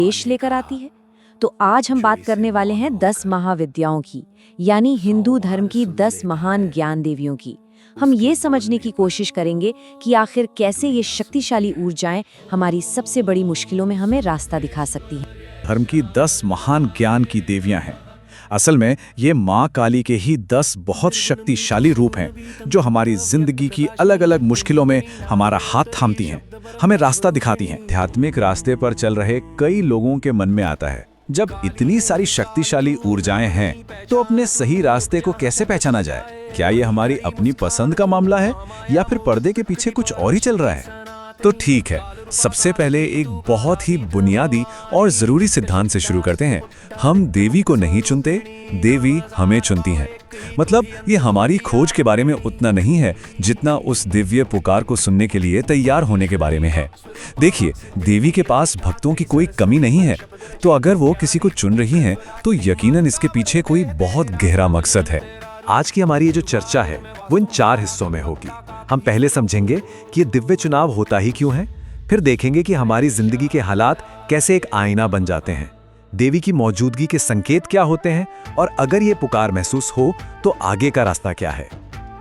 देश लेकर आती है। तो आज हम बात करने वाले हैं 10 महाविद्याओं की, यानी हिंदू धर्म की 10 महान ज्ञान देवियों की। हम ये समझने की कोशिश करेंगे कि आखिर कैसे ये शक्तिशाली ऊर्जाएं हमारी सबसे बड़ी मुश्किलों में हमें रास्ता दिखा सकती हैं। धर्म की 10 महान ज्ञान की देवियां हैं। असल में ये माँ काली के ही 10 बहुत शक्तिशाली रूप हैं जो हमारी जिंदगी की अलग अलग मुश्किलों में हमारा हाथ थामती हैं, हमें रास्ता दिखाती हैं। आध्यात्मिक रास्ते पर चल रहे कई लोगों के मन में आता है, जब इतनी सारी शक्तिशाली ऊर्जाएं हैं तो अपने सही रास्ते को कैसे पहचाना जाए? क्या ये हमारी अपनी पसंद का मामला है या फिर पर्दे के पीछे कुछ और ही चल रहा है? तो ठीक है, सबसे पहले एक बहुत ही बुनियादी और जरूरी सिद्धांत से शुरू करते हैं। हम देवी को नहीं चुनते, देवी हमें चुनती हैं। मतलब ये हमारी खोज के बारे में उतना नहीं है जितना उस दिव्य पुकार को सुनने के लिए तैयार होने के बारे में है। देखिए, देवी के पास भक्तों की कोई कमी नहीं है, तो अगर वो किसी को चुन रही हैं तो यकीनन इसके पीछे कोई बहुत गहरा मकसद है। आज की हमारी ये जो चर्चा है वो इन 4 हिस्सों में होगी। हम पहले समझेंगे कि ये दिव्य चुनाव होता ही क्यों है, फिर देखेंगे कि हमारी जिंदगी के हालात कैसे एक आईना बन जाते हैं, देवी की मौजूदगी के संकेत क्या होते हैं, और अगर ये पुकार महसूस हो तो आगे का रास्ता क्या है।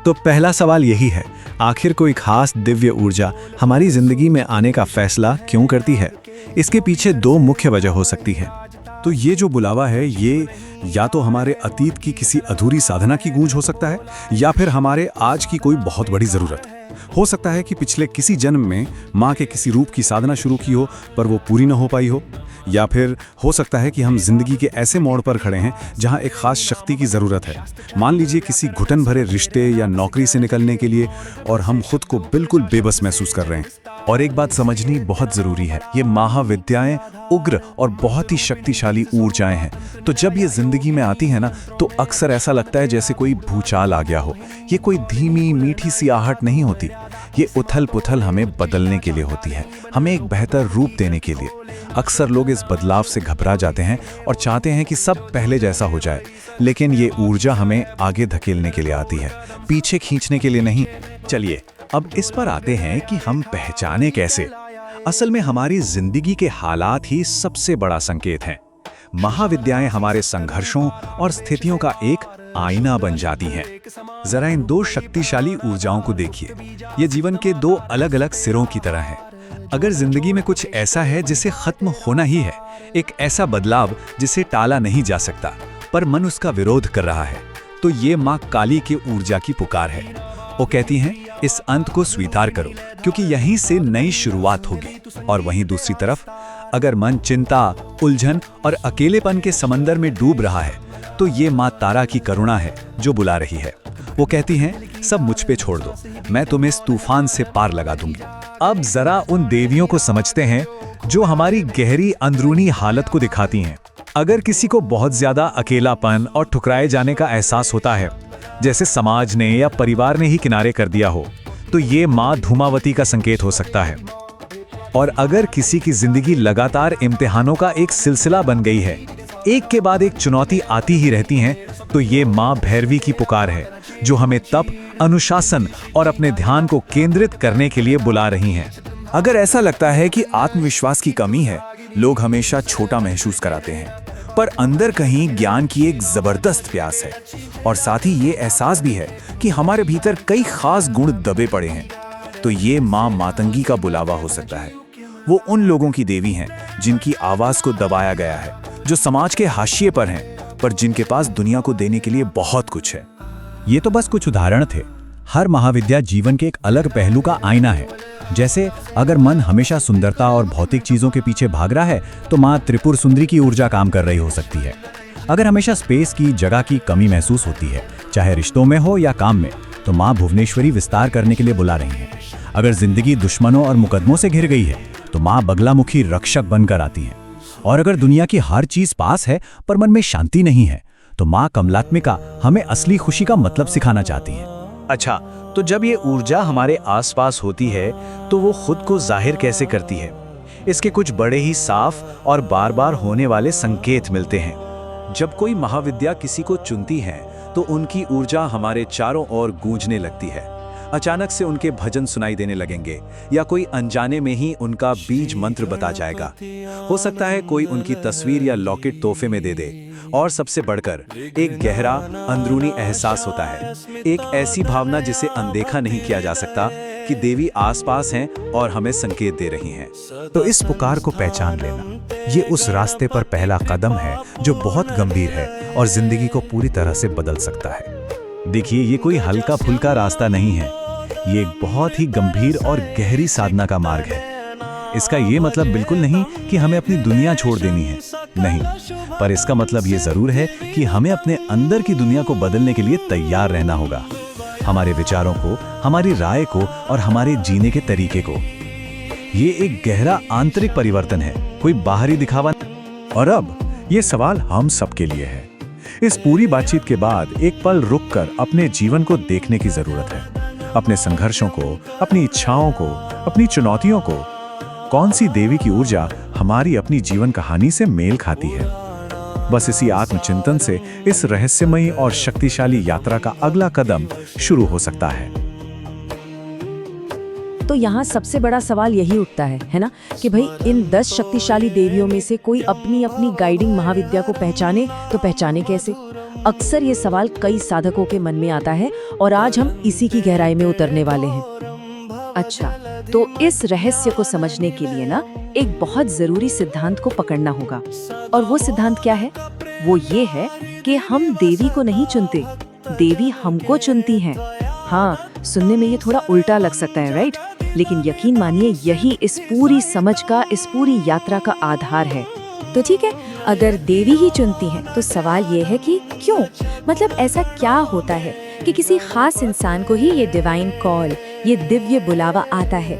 तो पहला सवाल यही है, आखिर कोई खास दिव्य ऊर्जा हमारी जिंदगी में आने का फैसला क्यों करती है? इसके पीछे 2 मुख्य वजह हो सकती है। तो ये जो बुलावा है, ये या तो हमारे अतीत की किसी अधूरी साधना की गूंज हो सकता है, या फिर हमारे आज की कोई बहुत बड़ी जरूरत। हो सकता है कि पिछले किसी जन्म में माँ के किसी रूप की साधना शुरू की हो पर वो पूरी न हो पाई हो, या फिर हो सकता है कि हम जिंदगी के ऐसे मोड़ पर खड़े हैं जहां एक खास शक्ति की जरूरत है। मान लीजिए किसी घुटन भरे रिश्ते या नौकरी से निकलने के लिए, और हम खुद को बिल्कुल बेबस महसूस कर रहे हैं। और एक बात समझनी बहुत जरूरी है, ये महाविद्याएं उग्र और बहुत ही शक्तिशाली ऊर्जाएं हैं। तो जब ये जिंदगी में आती है ना, तो अक्सर ऐसा लगता है जैसे कोई भूचाल आ गया हो। ये कोई धीमी मीठी सी आहट नहीं होती, ये उथल पुथल हमें बदलने के लिए होती है, हमें एक बेहतर रूप देने के लिए। अक्सर लोग इस बदलाव से घबरा जाते हैं और चाहते हैं कि सब पहले जैसा हो जाए, लेकिन ये ऊर्जा हमें आगे धकेलने के लिए आती है, पीछे खींचने के लिए नहीं। चलिए अब इस पर आते हैं कि हम पहचाने कैसे। असल में हमारी जिंदगी के हालात ही सबसे बड़ा संकेत हैं। महाविद्याएं हमारे संघर्षों और स्थितियों का एक आईना बन जाती हैं। जरा इन 2 शक्तिशाली ऊर्जाओं को देखिए, ये जीवन के 2 अलग अलग सिरों की तरह हैं। अगर जिंदगी में कुछ ऐसा है जिसे खत्म होना ही है, एक ऐसा बदलाव जिसे टाला नहीं जा सकता, पर मन उसका विरोध कर रहा है, तो ये माँ काली के ऊर्जा की पुकार है। वो कहती हैं, इस अंत को स्वीकार करो, क्योंकि यहीं से नई शुरुआत होगी। और वहीं दूसरी तरफ, अगर मन चिंता, उलझन और अकेलेपन के समंदर में डूब रहा है, तो ये माँ तारा की करुणा है जो बुला रही है। वो कहती हैं, सब मुझ पे छोड़ दो, मैं तुम्हें इस तूफान से पार लगा दूंगी। अब जरा उन देवियों को समझते हैं जो हमारी गहरी अंदरूनी हालत को दिखाती हैं। अगर किसी को बहुत ज्यादा अकेलापन और ठुकराए जाने का एहसास होता है, जैसे समाज ने या परिवार ने ही किनारे कर दिया हो, तो ये माँ धूमावती का संकेत हो सकता है। और अगर किसी की जिंदगी लगातार इम्तिहानों का एक सिलसिला बन गई है, एक के बाद एक चुनौती आती ही रहती हैं, तो ये माँ भैरवी की पुकार है जो हमें तप, अनुशासन और अपने ध्यान को केंद्रित करने के लिए बुला रही हैं। अगर ऐसा लगता है कि आत्मविश्वास की कमी है, लोग हमेशा छोटा महसूस कराते हैं, पर अंदर कहीं ज्ञान की एक जबरदस्त प्यास है, और साथ ही ये एहसास भी है कि हमारे भीतर कई खास गुण दबे पड़े हैं, तो ये माँ मातंगी का बुलावा हो सकता है। वो उन लोगों की देवी हैं जिनकी आवाज को दबाया गया है, जो समाज के हाशिए पर हैं, पर जिनके पास दुनिया को देने के लिए बहुत कुछ है। ये तो बस कुछ उदाहरण थे। हर महाविद्या जीवन के एक अलग पहलू का आईना है। जैसे अगर मन हमेशा सुंदरता और भौतिक चीजों के पीछे भाग रहा है, तो माँ त्रिपुर सुंदरी की ऊर्जा काम कर रही हो सकती है। अगर हमेशा स्पेस की, जगह की कमी महसूस होती है, चाहे रिश्तों में हो या काम में, तो माँ भुवनेश्वरी विस्तार करने के लिए बुला रही हैं। अगर जिंदगी दुश्मनों और मुकदमों से घिर गई है, तो माँ बगलामुखी रक्षक बनकर आती हैं। और अगर दुनिया की हर चीज पास है पर मन में शांति नहीं है, तो माँ कमलात्मिका हमें असली खुशी का मतलब सिखाना चाहती हैं। अच्छा, तो जब ये ऊर्जा हमारे आसपास होती है, तो वो खुद को जाहिर कैसे करती है? इसके कुछ बड़े ही साफ और बार बार होने वाले संकेत मिलते हैं। जब कोई महाविद्या किसी को चुनती है, तो उनकी ऊर्जा हमारे चारों ओर गूंजने लगती है। अचानक से उनके भजन सुनाई देने लगेंगे या कोई अनजाने में ही उनका बीज मंत्र बता जाएगा। हो सकता है कोई उनकी तस्वीर या लॉकेट तोहफे में दे दे। और सबसे बढ़कर एक गहरा अंदरूनी एहसास होता है, एक ऐसी भावना जिसे अनदेखा नहीं किया जा सकता कि देवी आसपास हैं और हमें संकेत दे रही हैं। तो इस पुकार को पहचान लेना, ये उस रास्ते पर पहला कदम है जो बहुत गंभीर है और जिंदगी को पूरी तरह से बदल सकता है। देखिए, ये कोई हल्का फुल्का रास्ता नहीं है, ये एक बहुत ही गंभीर और गहरी साधना का मार्ग है। इसका ये मतलब बिल्कुल नहीं कि हमें अपनी दुनिया छोड़ देनी है, नहीं, पर इसका मतलब ये जरूर है कि हमें अपने अंदर की दुनिया को बदलने के लिए तैयार रहना होगा, हमारे विचारों को, हमारी राय को और हमारे जीने के तरीके को। ये एक गहरा आंतरिक परिवर्तन है, कोई बाहरी दिखावा। और अब ये सवाल हम सबके लिए है। इस पूरी बातचीत के बाद एक पल रुककर अपने जीवन को देखने की जरूरत है, अपने संघर्षों को, अपनी इच्छाओं को, अपनी चुनौतियों को। कौन सी देवी की ऊर्जा हमारी अपनी जीवन कहानी से मेल खाती है? बस इसी आत्मचिंतन से इस रहस्यमयी और शक्तिशाली यात्रा का अगला कदम शुरू हो सकता है। तो यहाँ सबसे बड़ा सवाल यही उठता है ना, कि भाई इन 10 शक्तिशाली देवियों में से कोई अपनी अपनी गाइडिंग महाविद्या को पहचाने तो पहचाने कैसे? अक्सर ये सवाल कई साधकों के मन में आता है और आज हम इसी की गहराई में उतरने वाले हैं। अच्छा, तो इस रहस्य को समझने के लिए ना एक बहुत जरूरी सिद्धांत को पकड़ना होगा। और वो सिद्धांत क्या है? वो ये है कि हम देवी को नहीं चुनते, देवी हमको चुनती हैं। हाँ, सुनने में ये थोड़ा उल्टा लग सकता है, राइट? लेकिन यकीन मानिए यही इस पूरी समझ का, इस पूरी यात्रा का आधार है। तो ठीक है, अगर देवी ही चुनती हैं तो सवाल ये है कि क्यों? मतलब ऐसा क्या होता है कि किसी खास इंसान को ही ये डिवाइन कॉल, ये दिव्य बुलावा आता है?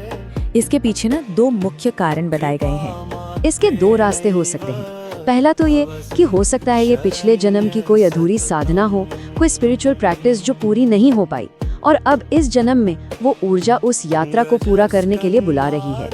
इसके पीछे ना 2 मुख्य कारण बताए गए हैं। इसके 2 रास्ते हो सकते हैं। पहला तो ये कि हो सकता है ये पिछले जन्म की कोई अधूरी साधना हो, कोई स्पिरिचुअल प्रैक्टिस जो पूरी नहीं हो पाई और अब इस जन्म में वो ऊर्जा उस यात्रा को पूरा करने के लिए बुला रही है।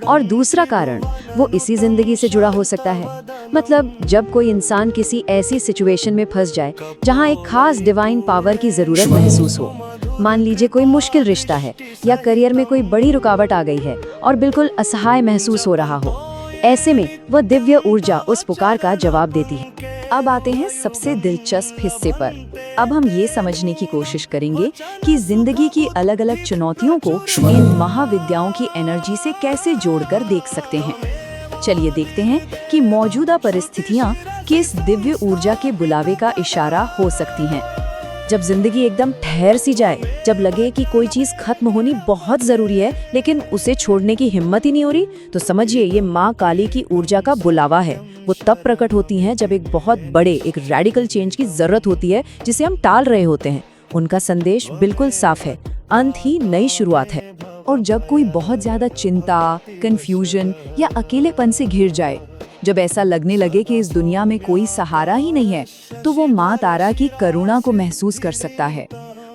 और दूसरा कारण वो इसी जिंदगी से जुड़ा हो सकता है। मतलब जब कोई इंसान किसी ऐसी सिचुएशन में फंस जाए जहाँ एक खास डिवाइन पावर की जरूरत महसूस हो, मान लीजिए कोई मुश्किल रिश्ता है या करियर में कोई बड़ी रुकावट आ गई है और बिल्कुल असहाय महसूस हो रहा हो, ऐसे में वह दिव्य ऊर्जा उस पुकार का जवाब देती है। अब आते हैं सबसे दिलचस्प हिस्से पर। अब हम ये समझने की कोशिश करेंगे कि जिंदगी की अलग अलग चुनौतियों को इन महाविद्याओं की एनर्जी से कैसे जोड़कर देख सकते हैं। चलिए देखते हैं कि मौजूदा परिस्थितियां किस दिव्य ऊर्जा के बुलावे का इशारा हो सकती हैं। जब जिंदगी एकदम ठहर सी जाए, जब लगे कि कोई चीज खत्म होनी बहुत जरूरी है लेकिन उसे छोड़ने की हिम्मत ही नहीं हो रही, तो समझिए ये माँ काली की ऊर्जा का बुलावा है। वो तब प्रकट होती हैं जब एक बहुत बड़े, एक रैडिकल चेंज की जरूरत होती है जिसे हम टाल रहे होते हैं। उनका संदेश बिल्कुल साफ है, अंत ही नई शुरुआत है। और जब कोई बहुत ज्यादा चिंता, कंफ्यूजन या अकेलेपन से घिर जाए, जब ऐसा लगने लगे कि इस दुनिया में कोई सहारा ही नहीं है, तो वो माँ तारा की करुणा को महसूस कर सकता है।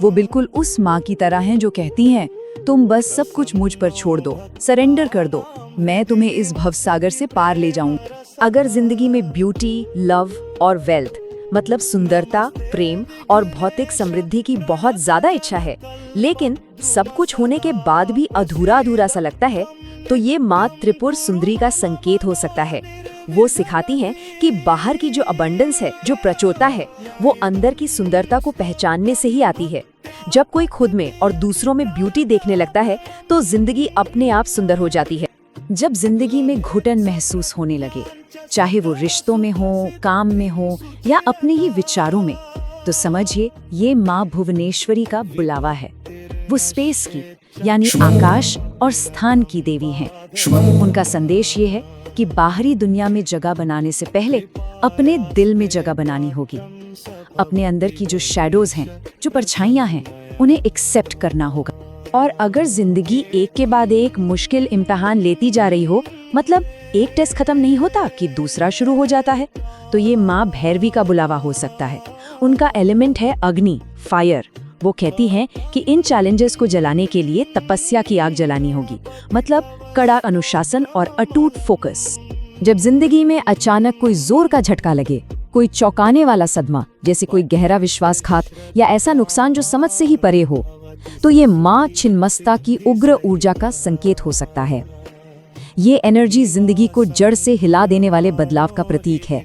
वो बिल्कुल उस माँ की तरह हैं जो कहती हैं, तुम बस सब कुछ मुझ पर छोड़ दो, सरेंडर कर दो, मैं तुम्हें इस भवसागर से पार ले जाऊंगी। अगर जिंदगी में ब्यूटी, लव और वेल्थ, मतलब सुंदरता, प्रेम और भौतिक समृद्धि की बहुत ज्यादा इच्छा है, लेकिन सब कुछ होने के बाद भी अधूरा अधूरा सा लगता है, तो ये माँ त्रिपुर सुंदरी का संकेत हो सकता है। वो सिखाती हैं कि बाहर की जो अबंडेंस है, जो प्रचोरता है, वो अंदर की सुंदरता को पहचानने से ही आती है। जब कोई खुद में और दूसरों में ब्यूटी देखने लगता है तो जिंदगी अपने आप सुंदर हो जाती है। जब जिंदगी में घुटन महसूस होने लगे, चाहे वो रिश्तों में हो, काम में हो या अपने ही विचारों में, तो समझिए ये माँ भुवनेश्वरी का बुलावा है। वो स्पेस की, यानी आकाश और स्थान की देवी हैं। उनका संदेश ये है कि बाहरी दुनिया में जगह बनाने से पहले अपने दिल में जगह बनानी होगी। अपने अंदर की जो शैडोज हैं, जो परछाइयां हैं, उन्हें एक्सेप्ट करना होगा। और अगर जिंदगी एक के बाद एक मुश्किल इम्तिहान लेती जा रही हो, मतलब एक टेस्ट खत्म नहीं होता कि दूसरा शुरू हो जाता है, तो ये माँ भैरवी का बुलावा हो सकता है। उनका एलिमेंट है अग्नि, फायर। वो कहती हैं कि इन चैलेंजेस को जलाने के लिए तपस्या की आग जलानी होगी, मतलब कड़ा अनुशासन और अटूट फोकस। जब जिंदगी में अचानक कोई जोर का झटका लगे, कोई चौंकाने वाला सदमा, जैसे कोई गहरा विश्वासघात या ऐसा नुकसान जो समझ से ही परे हो, तो ये माँ छिन्नमस्ता की उग्र ऊर्जा का संकेत हो सकता है। ये एनर्जी जिंदगी को जड़ से हिला देने वाले बदलाव का प्रतीक है,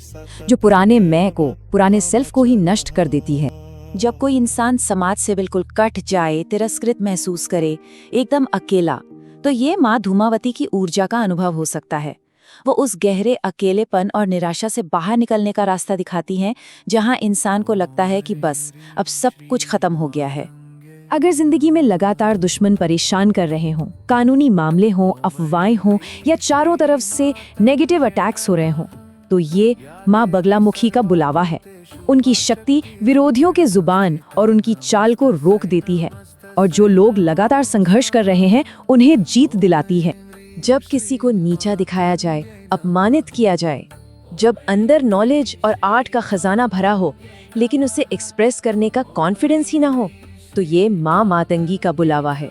जो पुराने मैं को, पुराने सेल्फ को ही नष्ट कर देती है। जब कोई इंसान समाज से बिल्कुल कट जाए, तिरस्कृत महसूस करे, एकदम अकेला, तो ये माँ धूमावती की ऊर्जा का अनुभव हो सकता है। वो उस गहरे अकेलेपन और निराशा से बाहर निकलने का रास्ता दिखाती हैं, जहाँ इंसान को लगता है कि बस अब सब कुछ खत्म हो गया है। अगर जिंदगी में लगातार दुश्मन परेशान कर रहे हों, कानूनी मामले हों, अफवाहें हों या चारों तरफ से नेगेटिव अटैक्स हो रहे हों, तो ये माँ बगलामुखी का बुलावा है। उनकी शक्ति विरोधियों के जुबान और उनकी चाल को रोक देती है, और जो लोग लगातार संघर्ष कर रहे हैं उन्हें जीत दिलाती है। जब किसी को नीचा दिखाया जाए, अपमानित किया जाए, जब अंदर नॉलेज और आर्ट का खजाना भरा हो लेकिन उसे एक्सप्रेस करने का कॉन्फिडेंस ही ना हो, तो ये माँ मातंगी का बुलावा है।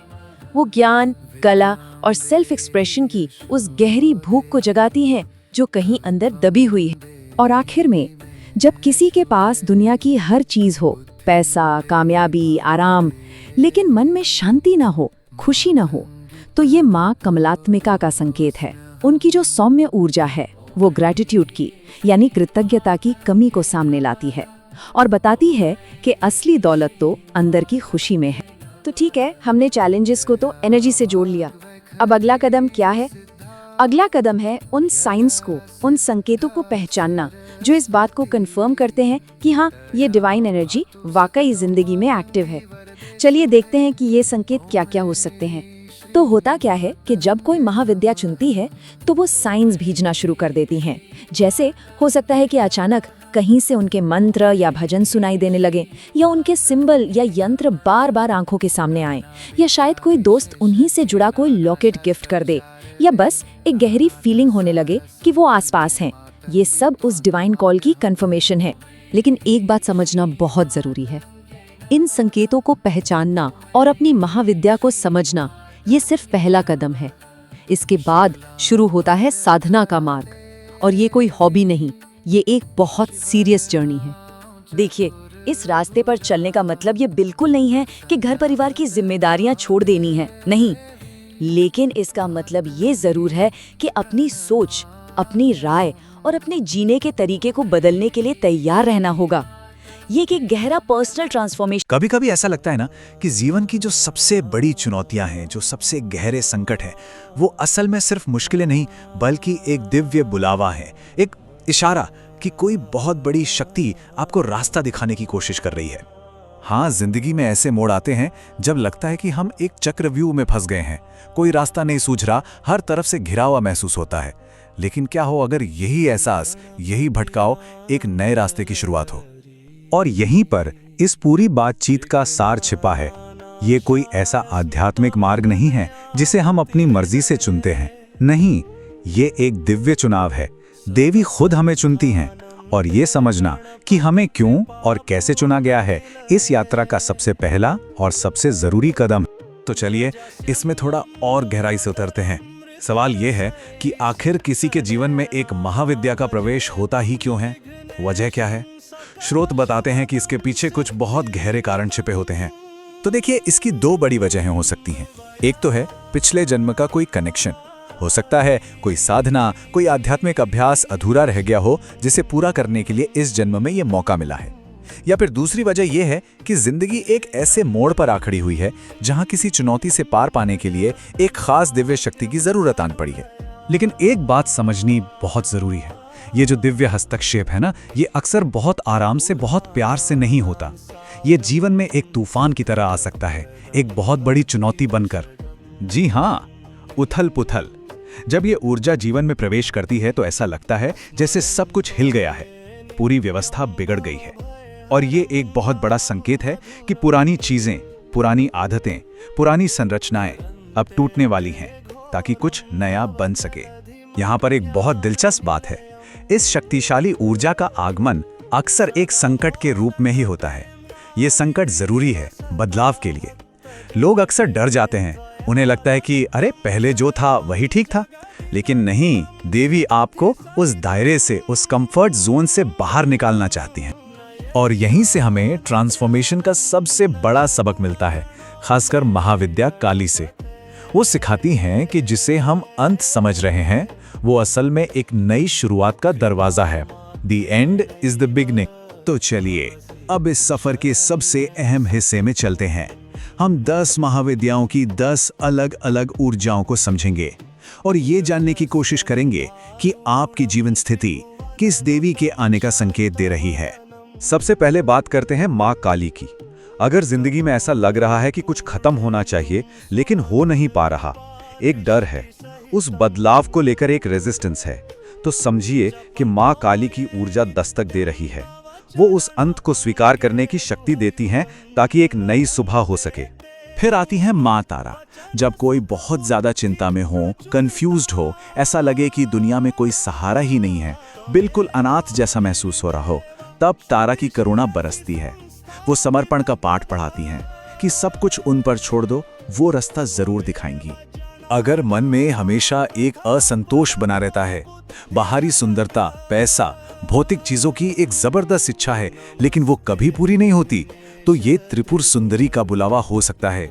वो ज्ञान, कला और सेल्फ एक्सप्रेशन की उस गहरी भूख को जगाती हैं जो कहीं अंदर दबी हुई है। और आखिर में, जब किसी के पास दुनिया की हर चीज हो, पैसा, कामयाबी, आराम, लेकिन मन में शांति ना हो, खुशी ना हो, तो ये माँ कमलात्मिका का संकेत है। उनकी जो सौम्य ऊर्जा है वो ग्रैटिट्यूड की, यानी कृतज्ञता की कमी को सामने लाती है और बताती है कि असली दौलत तो अंदर की खुशी में है। तो ठीक है, हमने चैलेंजेस को तो एनर्जी से जोड़ लिया। अब अगला कदम क्या है? अगला कदम है उन साइंस को, उन संकेतों को पहचानना जो इस बात को कंफर्म करते हैं कि हाँ, ये डिवाइन एनर्जी वाकई जिंदगी में एक्टिव है। चलिए देखते हैं कि ये संकेत क्या क्या हो सकते हैं। तो होता क्या है कि जब कोई महाविद्या चुनती है तो वो साइंस भेजना शुरू कर देती हैं। जैसे हो सकता है कि अचानक कहीं से उनके मंत्र या भजन सुनाई देने लगे, या उनके सिंबल या यंत्र बार बार आंखों के सामने आए, या शायद कोई दोस्त उन्हीं से जुड़ा कोई लॉकेट गिफ्ट कर दे, या बस एक गहरी फीलिंग होने लगे कि वो आसपास हैं। ये सब उस डिवाइन कॉल की कंफर्मेशन है। लेकिन एक बात समझना बहुत जरूरी है, इन संकेतों को पहचानना और अपनी महाविद्या को समझना ये सिर्फ पहला कदम है। इसके बाद शुरू होता है साधना का मार्ग, और ये कोई हॉबी नहीं, ये एक बहुत सीरियस जर्नी है। देखिए, इस रास्ते पर चलने का मतलब ये बिल्कुल नहीं है कि घर परिवार की जिम्मेदारियां छोड़ देनी है, नहीं। लेकिन इसका मतलब ये जरूर है कि अपनी सोच, अपनी राय और अपने जीने के तरीके को बदलने के लिए तैयार रहना होगा। ये एक गहरा पर्सनल ट्रांसफॉर्मेशन। कभी कभी ऐसा लगता है ना कि जीवन की जो सबसे बड़ी चुनौतियां हैं, जो सबसे गहरे संकट हैं, वो असल में सिर्फ मुश्किलें नहीं बल्कि एक दिव्य बुलावा है, एक इशारा कि कोई बहुत बड़ी शक्ति आपको रास्ता दिखाने की कोशिश कर रही है। हाँ, जिंदगी में ऐसे मोड़ आते हैं जब लगता है कि हम एक चक्रव्यूह में फंस गए हैं, कोई रास्ता नहीं सूझ रहा, हर तरफ से घिरा हुआ महसूस होता है। लेकिन क्या हो अगर यही एहसास, यही भटकाव एक नए रास्ते की शुरुआत हो? और यहीं पर इस पूरी बातचीत का सार छिपा है। ये कोई ऐसा आध्यात्मिक मार्ग नहीं है जिसे हम अपनी मर्जी से चुनते हैं। नहीं, ये एक दिव्य चुनाव है। देवी खुद हमें चुनती हैं, और ये समझना कि हमें क्यों और कैसे चुना गया है, इस यात्रा का सबसे पहला और सबसे जरूरी कदम। तो चलिए इसमें थोड़ा और गहराई से उतरते हैं। सवाल ये है कि आखिर किसी के जीवन में एक महाविद्या का प्रवेश होता ही क्यों है? वजह क्या है? स्रोत बताते हैं कि इसके पीछे कुछ बहुत गहरे कारण छिपे होते हैं। तो देखिए, इसकी दो बड़ी वजहें हो सकती हैं। एक तो है पिछले जन्म का कोई कनेक्शन। हो सकता है कोई साधना, कोई आध्यात्मिक अभ्यास अधूरा रह गया हो, जिसे पूरा करने के लिए इस जन्म में ये मौका मिला है। या फिर दूसरी वजह यह है कि जिंदगी एक ऐसे मोड़ पर आ खड़ी हुई है जहां किसी चुनौती से पार पाने के लिए एक खास दिव्य शक्ति की जरूरत आन पड़ी है। लेकिन एक बात समझनी बहुत जरूरी है, ये जो दिव्य हस्तक्षेप है ना, ये अक्सर बहुत आराम से, बहुत प्यार से नहीं होता। ये जीवन में एक तूफान की तरह आ सकता है, एक बहुत बड़ी चुनौती बनकर। जी हाँ, उथल पुथल। जब ये ऊर्जा जीवन में प्रवेश करती है तो ऐसा लगता है जैसे सब कुछ हिल गया है, पूरी व्यवस्था बिगड़ गई है। और ये एक बहुत बड़ा संकेत है कि पुरानी चीजें, पुरानी आदतें, पुरानी संरचनाएं अब टूटने वाली हैं, ताकि कुछ नया बन सके। यहाँ पर एक बहुत दिलचस्प बात है, इस शक्तिशाली ऊर्जा का आगमन अक्सर एक संकट के रूप में ही होता है। ये संकट जरूरी है बदलाव के लिए। लोग अक्सर डर जाते हैं, उन्हें लगता है कि अरे पहले जो था वही ठीक था। लेकिन नहीं, देवी आपको उस दायरे से, उस कंफर्ट जोन से बाहर निकालना चाहती हैं। और यहीं से हमें ट्रांसफॉर्मेशन का सबसे बड़ा सबक मिलता है। खासकर महाविद्या काली से। वो सिखाती हैं कि जिसे हम अंत समझ रहे हैं वो असल में एक नई शुरुआत का दरवाजा है। The end is the beginning। तो चलिए अब इस सफर के सबसे अहम हिस्से में चलते हैं। हम 10 महाविद्याओं की 10 अलग अलग ऊर्जाओं को समझेंगे और ये जानने की कोशिश करेंगे कि आपकी जीवन स्थिति किस देवी के आने का संकेत दे रही है। सबसे पहले बात करते हैं माँ काली की। अगर जिंदगी में ऐसा लग रहा है कि कुछ खत्म होना चाहिए लेकिन हो नहीं पा रहा, एक डर है, उस बदलाव को लेकर एक रेजिस्टेंस है, तो समझिए कि माँ काली की ऊर्जा दस्तक दे रही है। वो उस अंत को स्वीकार करने की शक्ति देती हैं ताकि एक नई सुबह हो सके। फिर आती है माँ तारा। जब कोई बहुत ज्यादा चिंता में हो, कंफ्यूज्ड हो, ऐसा लगे कि दुनिया में कोई सहारा ही नहीं है, बिल्कुल अनाथ जैसा महसूस हो रहा हो, तब तारा की करुणा बरसती है। वो समर्पण का पाठ पढ़ाती हैं कि सब कुछ उन पर छोड़ दो, वो रास्ता जरूर दिखाएंगी। अगर मन में हमेशा एक असंतोष बना रहता है, बाहरी सुंदरता, पैसा, भौतिक चीजों की एक जबरदस्त इच्छा है लेकिन वो कभी पूरी नहीं होती, तो ये त्रिपुर सुंदरी का बुलावा हो सकता है।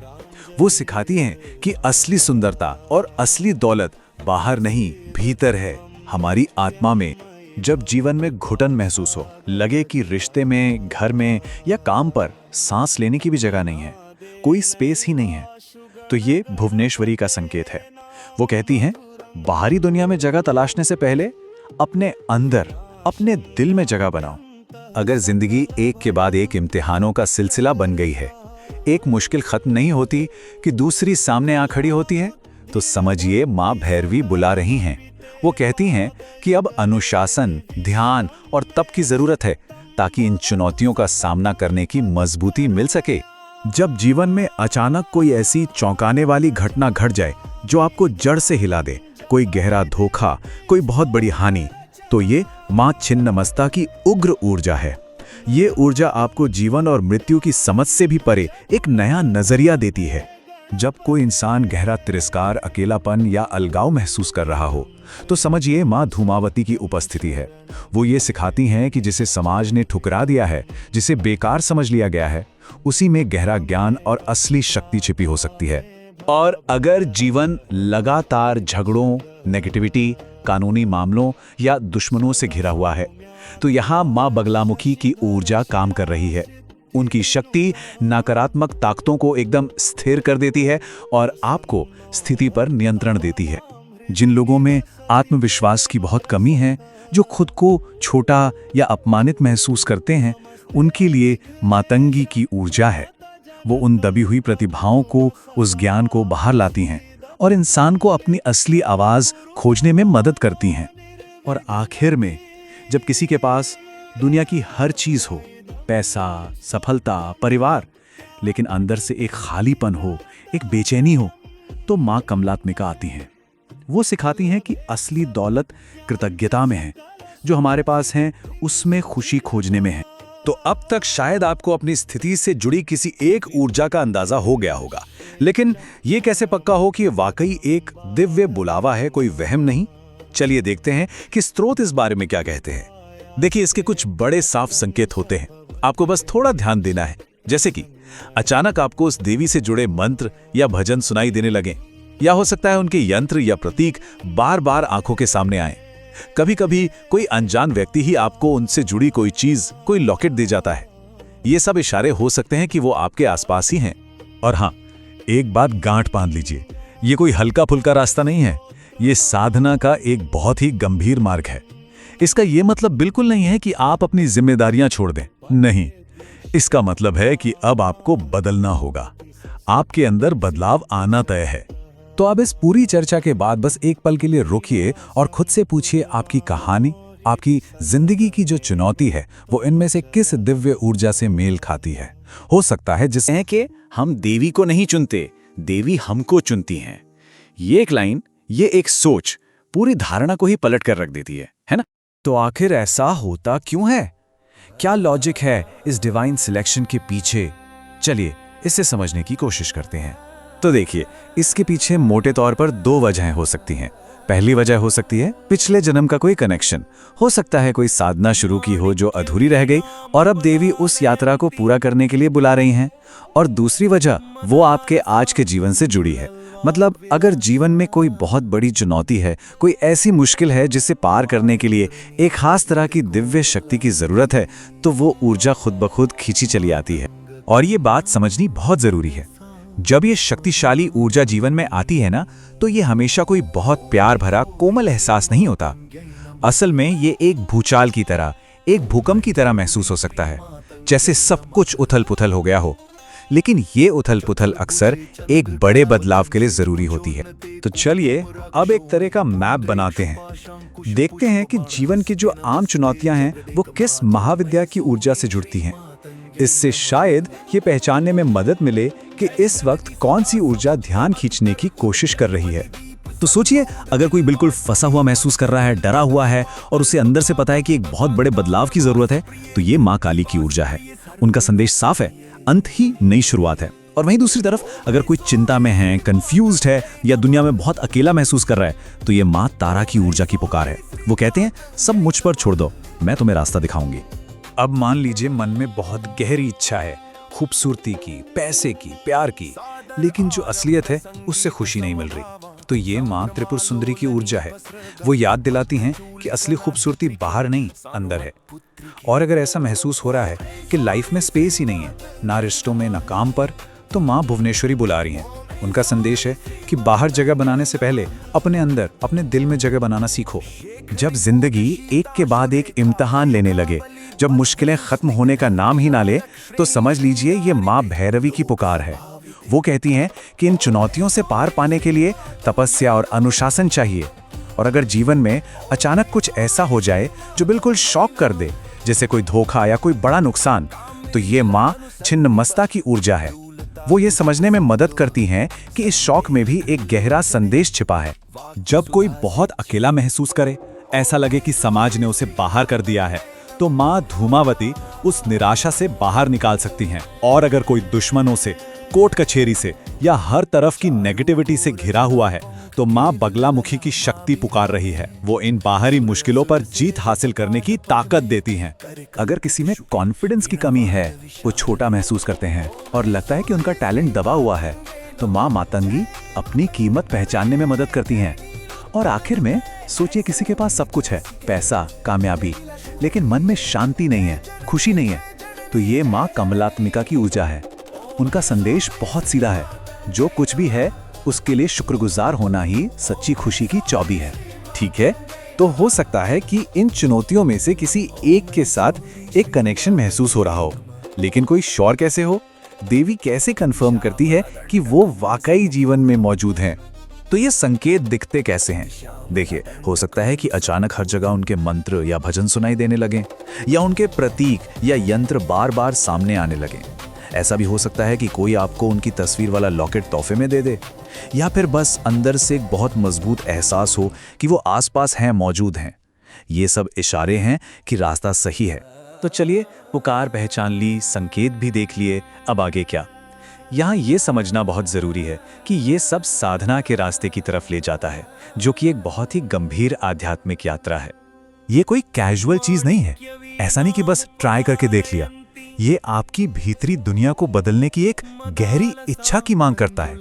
वो सिखाती हैं कि असली सुंदरता और असली दौलत बाहर नहीं, भीतर है, हमारी आत्मा में। जब जीवन में घुटन महसूस हो, लगे कि रिश्ते में, घर में या काम पर सांस लेने की भी जगह नहीं है, कोई स्पेस ही नहीं है, तो ये भुवनेश्वरी का संकेत है। वो कहती हैं, बाहरी दुनिया में जगह तलाशने से पहले अपने अंदर, अपने दिल में जगह बनाओ। अगर जिंदगी एक के बाद एक इम्तिहानों का सिलसिला बन गई है, एक मुश्किल खत्म नहीं होती कि दूसरी सामने आ खड़ी होती है, तो समझिए माँ भैरवी बुला रही हैं। वो कहती हैं कि अब अनुशासन, ध्यान और तप की जरूरत है ताकि इन चुनौतियों का सामना करने की मजबूती मिल सके। जब जीवन में अचानक कोई ऐसी चौंकाने वाली घटना घट जाए जो आपको जड़ से हिला दे, कोई गहरा धोखा, कोई बहुत बड़ी हानि, तो ये माँ छिन्नमस्ता की उग्र ऊर्जा है। ये ऊर्जा आपको जीवन और मृत्यु की समझ से भी परे एक नया नजरिया देती है। जब कोई इंसान गहरा तिरस्कार, अकेलापन या अलगाव महसूस कर रहा हो, तो समझिए माँ धूमावती की उपस्थिति है। वो ये सिखाती हैं कि जिसे समाज ने ठुकरा दिया है, जिसे बेकार समझ लिया गया है, उसी में गहरा ज्ञान और असली शक्ति छिपी हो सकती है। और अगर जीवन लगातार झगड़ों, नेगेटिविटी, कानूनी मामलों या दुश्मनों से घिरा हुआ है, तो यहाँ माँ बगलामुखी की ऊर्जा काम कर रही है। उनकी शक्ति नकारात्मक ताकतों को एकदम स्थिर कर देती है और आपको स्थिति पर नियंत्रण देती है। जिन लोगों में आत्मविश्वास की बहुत कमी है, जो खुद को छोटा या अपमानित महसूस करते हैं, उनके लिए मातंगी की ऊर्जा है। वो उन दबी हुई प्रतिभाओं को, उस ज्ञान को बाहर लाती हैं और इंसान को अपनी असली आवाज खोजने में मदद करती हैं। और आखिर में, जब किसी के पास दुनिया की हर चीज हो, पैसा, सफलता, परिवार, लेकिन अंदर से एक खालीपन हो, एक बेचैनी हो, तो माँ कमलात्मिका आती हैं। वो सिखाती हैं कि असली दौलत कृतज्ञता में है, जो हमारे पास है उसमें खुशी खोजने में है। तो अब तक शायद आपको अपनी स्थिति से जुड़ी किसी एक ऊर्जा का अंदाजा हो गया होगा, लेकिन ये कैसे पक्का हो कि वाकई एक दिव्य बुलावा है, कोई वहम नहीं? चलिए देखते हैं कि स्रोत इस बारे में क्या कहते हैं। देखिए, इसके कुछ बड़े साफ संकेत होते हैं, आपको बस थोड़ा ध्यान देना है। जैसे कि अचानक आपको उस देवी से जुड़े मंत्र या भजन सुनाई देने लगे, या हो सकता है उनके यंत्र या प्रतीक बार बार आंखों के सामने आए। कभी कभी कोई अनजान व्यक्ति ही आपको उनसे जुड़ी कोई चीज, कोई लॉकेट दे जाता है। ये सब इशारे हो सकते हैं कि वो आपके आसपास ही हैं। और हाँ, एक बात गांठ बांध लीजिए, ये कोई हल्का फुल्का रास्ता नहीं है, ये साधना का एक बहुत ही गंभीर मार्ग है। इसका ये मतलब बिल्कुल नहीं है कि आप अपनी जिम्मेदारियां छोड़ दें, नहीं। इसका मतलब है कि अब आपको बदलना होगा, आपके अंदर बदलाव आना तय है। तो अब इस पूरी चर्चा के बाद बस एक पल के लिए रुकिए और खुद से पूछिए, आपकी कहानी, आपकी जिंदगी की जो चुनौती है, वो इनमें से किस दिव्य ऊर्जा से मेल खाती है? हो सकता है जिससे कि हम देवी को नहीं चुनते, देवी हमको चुनती हैं। ये एक लाइन, ये एक सोच पूरी धारणा को ही पलट कर रख देती है ना? तो आखिर ऐसा होता क्यों है? क्या लॉजिक है इस डिवाइन सिलेक्शन के पीछे? चलिए इसे समझने की कोशिश करते हैं। तो देखिए, इसके पीछे मोटे तौर पर 2 वजहें हो सकती हैं। पहली वजह हो सकती है पिछले जन्म का कोई कनेक्शन। हो सकता है कोई साधना शुरू की हो जो अधूरी रह गई और अब देवी उस यात्रा को पूरा करने के लिए बुला रही हैं। और दूसरी वजह वो आपके आज के जीवन से जुड़ी है। मतलब अगर जीवन में कोई बहुत बड़ी चुनौती है, कोई ऐसी मुश्किल है जिसे पार करने के लिए एक खास तरह की दिव्य शक्ति की जरूरत है, तो वो ऊर्जा खुद ब खुद खींची चली आती है। और ये बात समझनी बहुत जरूरी है। जब ये शक्तिशाली ऊर्जा जीवन में आती है ना, तो ये हमेशा कोई बहुत प्यार भरा कोमल एहसास नहीं होता। असल में ये एक भूचाल की तरह, एक भूकंप की तरह महसूस हो सकता है, जैसे सब कुछ उथल-पुथल हो गया हो। लेकिन ये उथल-पुथल अक्सर एक बड़े बदलाव के लिए जरूरी होती है। तो चलिए अब एक तरह का मैप बनाते हैं। देखते हैं कि जीवन की जो आम चुनौतियां हैं वो किस महाविद्या की ऊर्जा से जुड़ती हैं। इससे शायद ये पहचानने में मदद मिले कि इस वक्त कौन सी ऊर्जा ध्यान खींचने की कोशिश कर रही है। तो सोचिए, अगर कोई बिल्कुल फंसा हुआ महसूस कर रहा है, डरा हुआ है और उसे अंदर से पता है कि एक बहुत बड़े बदलाव की जरूरत है, तो ये माँ काली की ऊर्जा है। उनका संदेश साफ है, अंत ही नई शुरुआत है। और वहीं दूसरी तरफ अगर कोई चिंता में है, कंफ्यूज्ड है या दुनिया में बहुत अकेला महसूस कर रहा है, तो ये माँ तारा की ऊर्जा की पुकार है। वो कहते हैं, सब मुझ पर छोड़ दो, मैं तुम्हें रास्ता दिखाऊंगी। अब मान लीजिए मन में बहुत गहरी इच्छा है, खूबसूरती की, पैसे की, प्यार की, लेकिन जो असलियत है उससे खुशी नहीं मिल रही। तो ये माँ त्रिपुर सुंदरी की ऊर्जा है। वो याद दिलाती हैं कि असली खूबसूरती बाहर नहीं, अंदर है। और अगर ऐसा महसूस हो रहा है कि लाइफ में स्पेस ही नहीं है, ना रिश्तों में, ना काम पर, तो माँ भुवनेश्वरी बुला रही हैं। उनका संदेश है कि बाहर जगह बनाने से पहले अपने अंदर, अपने दिल में जगह बनाना सीखो। जब जिंदगी एक के बाद एक इम्तिहान लेने लगे, जब मुश्किलें खत्म होने का नाम ही ना ले, तो समझ लीजिए ये माँ भैरवी की पुकार है। वो कहती हैं कि इन चुनौतियों से पार पाने के लिए तपस्या और अनुशासन चाहिए। और अगर जीवन में अचानक कुछ ऐसा हो जाए जो बिल्कुल शॉक कर दे, जैसे कोई धोखा या कोई बड़ा नुकसान, तो ये माँ छिन्नमस्ता की ऊर्जा है। वो ये समझने में मदद करती हैं कि इस शौक में भी एक गहरा संदेश छिपा है। जब कोई बहुत अकेला महसूस करे, ऐसा लगे कि समाज ने उसे बाहर कर दिया है, तो माँ धूमावती उस निराशा से बाहर निकाल सकती हैं। और अगर कोई दुश्मनों से, कोर्ट कचहरी से या हर तरफ की नेगेटिविटी से घिरा हुआ है, तो माँ बगलामुखी की शक्ति पुकार रही है। वो इन बाहरी मुश्किलों पर जीत हासिल करने की ताकत देती हैं। अगर किसी में कॉन्फिडेंस की कमी है, वो छोटा महसूस करते हैं और लगता है कि उनका टैलेंट दबा हुआ है, तो माँ मातंगी अपनी कीमत पहचानने में मदद करती हैं। और आखिर में सोचिए, किसी के पास सब कुछ है, पैसा, कामयाबी, लेकिन मन में शांति नहीं है, खुशी नहीं है, तो ये माँ कमलात्मिका की ऊर्जा है। उनका संदेश बहुत सीधा है, जो कुछ भी है उसके लिए शुक्रगुजार होना ही सच्ची खुशी की चाबी है। ठीक है, तो हो सकता है कि इन चुनौतियों में से किसी एक के साथ एक कनेक्शन महसूस हो रहा हो, लेकिन कोई श्योर कैसे हो? देवी कैसे कंफर्म करती है कि वो वाकई जीवन में मौजूद हैं? तो ये संकेत दिखते कैसे हैं? देखिए, हो सकता है कि अचानक हर जगह उनके मंत्र या भजन सुनाई देने लगें, या उनके प्रतीक या यंत्र बार बार सामने आने लगें। ऐसा भी हो सकता है कि कोई आपको उनकी तस्वीर वाला लॉकेट तोहफे में दे दे, या फिर बस अंदर से एक बहुत मजबूत एहसास हो कि वो आसपास हैं, मौजूद हैं। ये सब इशारे हैं कि रास्ता सही है। तो चलिए, पुकार पहचान ली, संकेत भी देख लिए, अब आगे क्या? यहाँ ये समझना बहुत ज़रूरी है कि ये सब साधना के रास्ते की तरफ ले जाता है, जो कि एक बहुत ही गंभीर आध्यात्मिक यात्रा है। ये कोई कैजुअल चीज नहीं है। ऐसा नहीं कि बस ट्राई करके देख लिया। ये आपकी भीतरी दुनिया को बदलने की एक गहरी इच्छा की मांग करता है।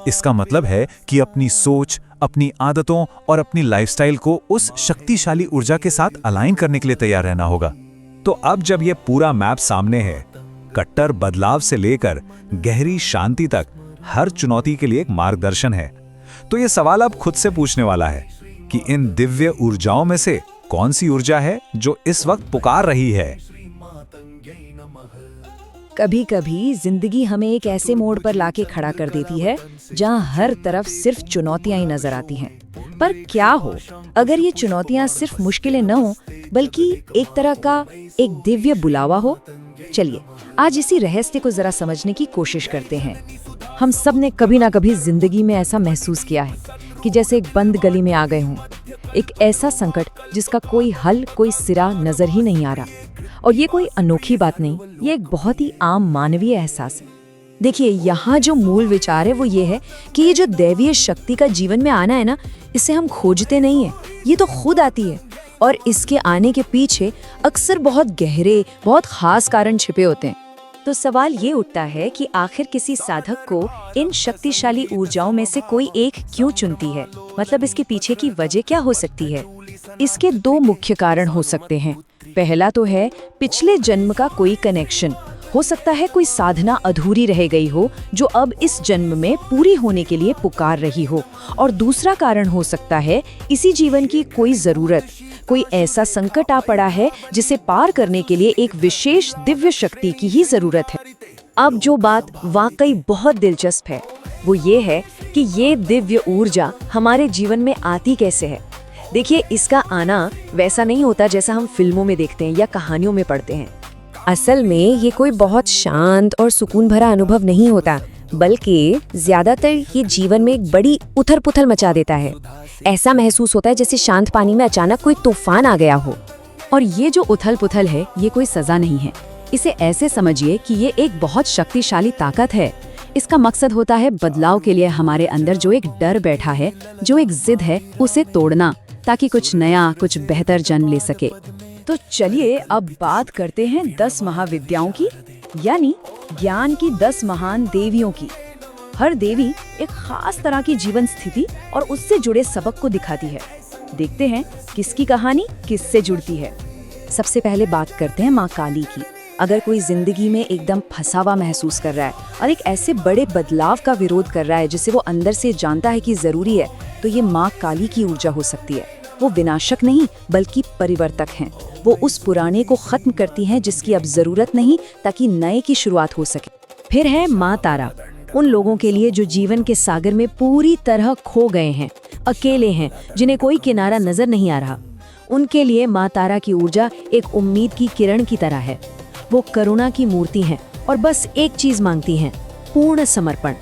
इसका मतलब है कि अपनी सोच, अपनी आदतों और अपनी लाइफस्टाइल को उस शक्तिशाली ऊर्जा के साथ अलाइन करने के लिए तैयार रहना होगा। तो अब जब ये पूरा मैप सामने है, कट्टर बदलाव से लेकर गहरी शांति तक हर चुनौती के लिए एक मार्गदर्शन है, तो ये सवाल अब खुद से पूछने वाला है कि इन दिव्य ऊर्जाओं में से कौन सी ऊर्जा है जो इस वक्त पुकार रही है? कभी कभी जिंदगी हमें एक ऐसे मोड़ पर लाके खड़ा कर देती है जहां हर तरफ सिर्फ चुनौतियां ही नजर आती हैं। पर क्या हो अगर ये चुनौतियां सिर्फ मुश्किलें न हो, बल्कि एक तरह का एक दिव्य बुलावा हो? चलिए आज इसी रहस्य को जरा समझने की कोशिश करते हैं। हम सब ने कभी ना कभी जिंदगी में ऐसा महसूस किया है कि जैसे एक बंद गली में आ गए हों, एक ऐसा संकट जिसका कोई हल, कोई सिरा नजर ही नहीं आ रहा। और ये कोई अनोखी बात नहीं, ये एक बहुत ही आम मानवीय एहसास है। देखिए, यहाँ जो मूल विचार है वो ये है कि ये जो दैवीय शक्ति का जीवन में आना है ना, इसे हम खोजते नहीं है, ये तो खुद आती है। और इसके आने के पीछे अक्सर बहुत गहरे, बहुत खास कारण छिपे होते हैं। तो सवाल ये उठता है कि आखिर किसी साधक को इन शक्तिशाली ऊर्जाओं में से कोई एक क्यों चुनती है? मतलब इसके पीछे की वजह क्या हो सकती है? इसके दो मुख्य कारण हो सकते हैं। पहला तो है पिछले जन्म का कोई कनेक्शन। हो सकता है कोई साधना अधूरी रह गई हो जो अब इस जन्म में पूरी होने के लिए पुकार रही हो। और दूसरा कारण हो सकता है इसी जीवन की कोई जरूरत, कोई ऐसा संकट आ पड़ा है जिसे पार करने के लिए एक विशेष दिव्य शक्ति की ही जरूरत है। अब जो बात वाकई बहुत दिलचस्प है वो ये है कि ये दिव्य ऊर्जा हमारे जीवन में आती कैसे है। देखिए, इसका आना वैसा नहीं होता जैसा हम फिल्मों में देखते हैं या कहानियों में पढ़ते हैं। असल में ये कोई बहुत शांत और सुकून भरा अनुभव नहीं होता, बल्कि ज्यादातर ये जीवन में एक बड़ी उथल पुथल मचा देता है। ऐसा महसूस होता है जैसे शांत पानी में अचानक कोई तूफान आ गया हो। और ये जो उथल पुथल है ये कोई सजा नहीं है। इसे ऐसे समझिए कि ये एक बहुत शक्तिशाली ताकत है। इसका मकसद होता है बदलाव के लिए हमारे अंदर जो एक डर बैठा है, जो एक जिद है, उसे तोड़ना, ताकि कुछ नया, कुछ बेहतर जन्म ले सके। तो चलिए अब बात करते हैं 10 महाविद्याओं की, यानी ज्ञान की 10 महान देवियों की। हर देवी एक खास तरह की जीवन स्थिति और उससे जुड़े सबक को दिखाती है। देखते हैं किसकी कहानी किससे जुड़ती है। सबसे पहले बात करते हैं माँ काली की। अगर कोई जिंदगी में एकदम फंसा हुआ महसूस कर रहा है और एक ऐसे बड़े बदलाव का विरोध कर रहा है जिसे वो अंदर से जानता है कि जरूरी है, तो ये माँ काली की ऊर्जा हो सकती है। वो विनाशक नहीं बल्कि परिवर्तक हैं। वो उस पुराने को खत्म करती हैं जिसकी अब जरूरत नहीं, ताकि नए की शुरुआत हो सके। फिर है माँ तारा, उन लोगों के लिए जो जीवन के सागर में पूरी तरह खो गए हैं, अकेले हैं, जिन्हें कोई किनारा नजर नहीं आ रहा। उनके लिए माँ तारा की ऊर्जा एक उम्मीद की किरण की तरह है। वो करुणा की मूर्ति हैं और बस एक चीज मांगती हैं, पूर्ण समर्पण।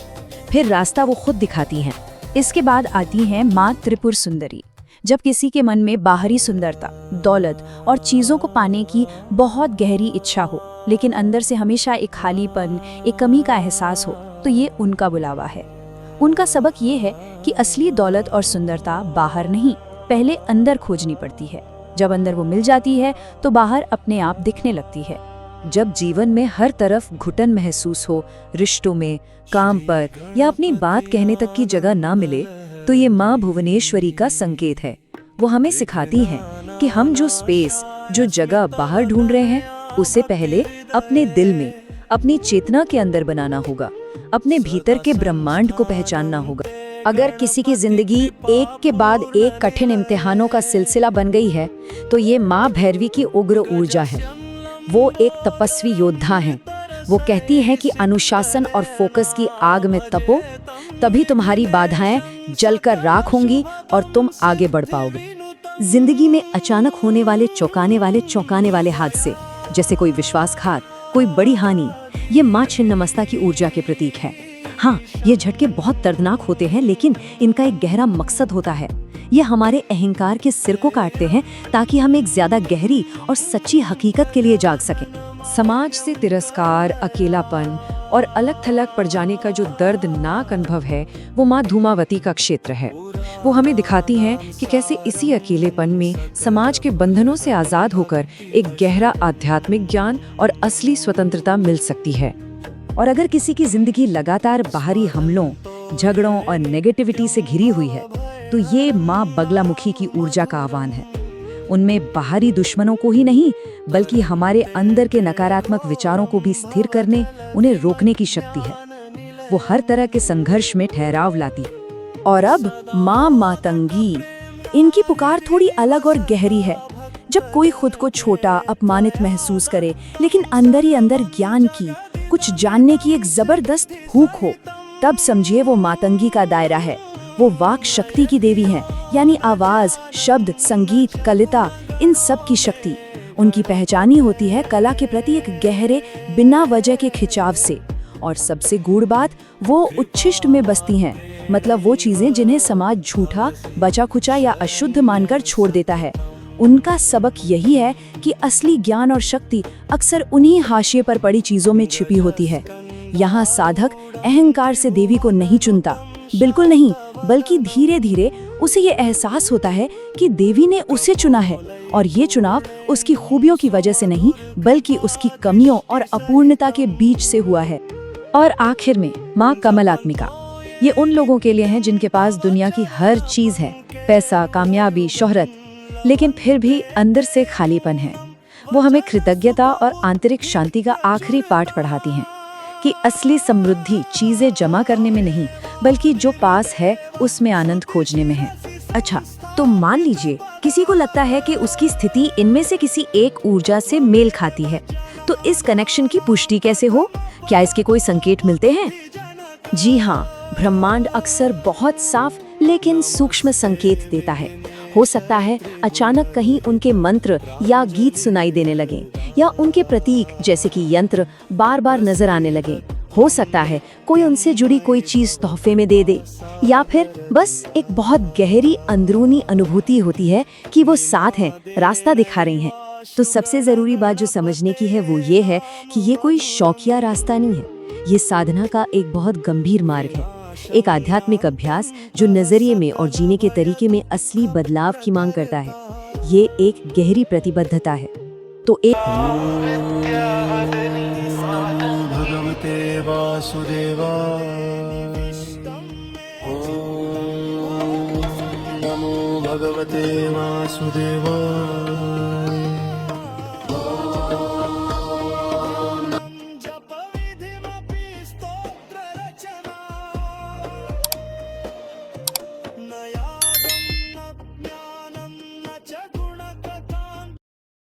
फिर रास्ता वो खुद दिखाती हैं। इसके बाद आती है माँ त्रिपुर सुंदरी। जब किसी के मन में बाहरी सुंदरता, दौलत और चीजों को पाने की बहुत गहरी इच्छा हो, लेकिन अंदर से हमेशा एक खालीपन, एक कमी का एहसास हो, तो ये उनका बुलावा है। उनका सबक ये है कि असली दौलत और सुंदरता बाहर नहीं, पहले अंदर खोजनी पड़ती है। जब अंदर वो मिल जाती है तो बाहर अपने आप दिखने लगती है। जब जीवन में हर तरफ घुटन महसूस हो, रिश्तों में, काम पर या अपनी बात कहने तक की जगह ना मिले, तो ये माँ भुवनेश्वरी का संकेत है। वो हमें सिखाती हैं कि हम जो स्पेस, जो जगह बाहर ढूंढ रहे हैं, उसे पहले अपने दिल में, अपनी चेतना के अंदर बनाना होगा। अपने भीतर के ब्रह्मांड को पहचानना होगा। अगर किसी की जिंदगी एक के बाद एक कठिन इम्तिहानों का सिलसिला बन गई है, तो ये माँ भैरवी की उग्र ऊर्जा है। वो एक तपस्वी योद्धा हैं। वो कहती हैं कि अनुशासन और फोकस की आग में तपो, तभी तुम्हारी बाधाएं जलकर राख होंगी और तुम आगे बढ़ पाओगे। जिंदगी में अचानक होने वाले चौंकाने वाले हादसे, जैसे कोई विश्वासघात, कोई बड़ी हानि, ये माँ छिन्नमस्ता की ऊर्जा के प्रतीक है। हाँ, ये झटके बहुत दर्दनाक होते हैं, लेकिन इनका एक गहरा मकसद होता है। ये हमारे अहंकार के सिर को काटते हैं ताकि हम एक ज्यादा गहरी और सच्ची हकीकत के लिए जाग सकें। समाज से तिरस्कार, अकेलापन और अलग थलग पड़ जाने का जो दर्दनाक अनुभव है, वो माँ धूमावती का क्षेत्र है। वो हमें दिखाती हैं कि कैसे इसी अकेलेपन में समाज के बंधनों से आजाद होकर एक गहरा आध्यात्मिक ज्ञान और असली स्वतंत्रता मिल सकती है। और अगर किसी की जिंदगी लगातार बाहरी हमलों, झगड़ों और नेगेटिविटी से घिरी हुई है, तो ये माँ बगलामुखी की ऊर्जा का आह्वान है। उनमें बाहरी दुश्मनों को ही नहीं, बल्कि हमारे अंदर के नकारात्मक विचारों को भी स्थिर करने, उन्हें रोकने की शक्ति है। वो हर तरह के संघर्ष में ठहराव लाती। और अब माँ मातंगी, इनकी पुकार थोड़ी अलग और गहरी है। जब कोई खुद को छोटा, अपमानित महसूस करे, लेकिन अंदर ही अंदर ज्ञान की, कुछ जानने की एक जबरदस्त भूख हो, तब समझिए वो मातंगी का दायरा है। वो वाक शक्ति की देवी हैं, यानी आवाज, शब्द, संगीत, कलिता, इन सब की शक्ति। उनकी पहचान ही होती है कला के प्रति एक गहरे, बिना वजह के खिंचाव से। और सबसे गूढ़ बात, वो उच्छिष्ट में बसती हैं, मतलब वो चीजें जिन्हें समाज झूठा, बचा खुचा या अशुद्ध मानकर छोड़ देता है। उनका सबक यही है कि असली ज्ञान और शक्ति अक्सर उन्हीं हाशिए पर पड़ी चीजों में छिपी होती है। यहाँ साधक अहंकार से देवी को नहीं चुनता, बिल्कुल नहीं, बल्कि धीरे धीरे उसे ये एहसास होता है कि देवी ने उसे चुना है और ये चुनाव उसकी खूबियों की वजह से नहीं बल्कि उसकी कमियों और अपूर्णता के बीच से हुआ है। और आखिर में माँ कमलात्मिका, ये उन लोगों के लिए है जिनके पास दुनिया की हर चीज है, पैसा, कामयाबी, शोहरत, लेकिन फिर भी अंदर से खालीपन है। वो हमें कृतज्ञता और आंतरिक शांति का आखिरी पाठ पढ़ाती हैं कि असली समृद्धि चीजें जमा करने में नहीं बल्कि जो पास है उसमें आनंद खोजने में है। अच्छा, तो मान लीजिए किसी को लगता है कि उसकी स्थिति इनमें से किसी एक ऊर्जा से मेल खाती है, तो इस कनेक्शन की पुष्टि कैसे हो? क्या इसके कोई संकेत मिलते हैं? जी हाँ, ब्रह्मांड अक्सर बहुत साफ लेकिन सूक्ष्म संकेत देता है। हो सकता है अचानक कहीं उनके मंत्र या गीत सुनाई देने लगे, या उनके प्रतीक जैसे कि यंत्र बार बार नजर आने लगे। हो सकता है कोई उनसे जुड़ी कोई चीज तोहफे में दे दे, या फिर बस एक बहुत गहरी अंदरूनी अनुभूति होती है कि वो साथ हैं, रास्ता दिखा रही हैं। तो सबसे जरूरी बात जो समझने की है वो ये है कि ये कोई शौकिया रास्ता नहीं है, ये साधना का एक बहुत गंभीर मार्ग है, एक आध्यात्मिक अभ्यास जो नजरिए में और जीने के तरीके में असली बदलाव की मांग करता है। ये एक गहरी प्रतिबद्धता है। तो एक भगवते वासुदेवाय, ओम नमो भगवते वासुदेवाय।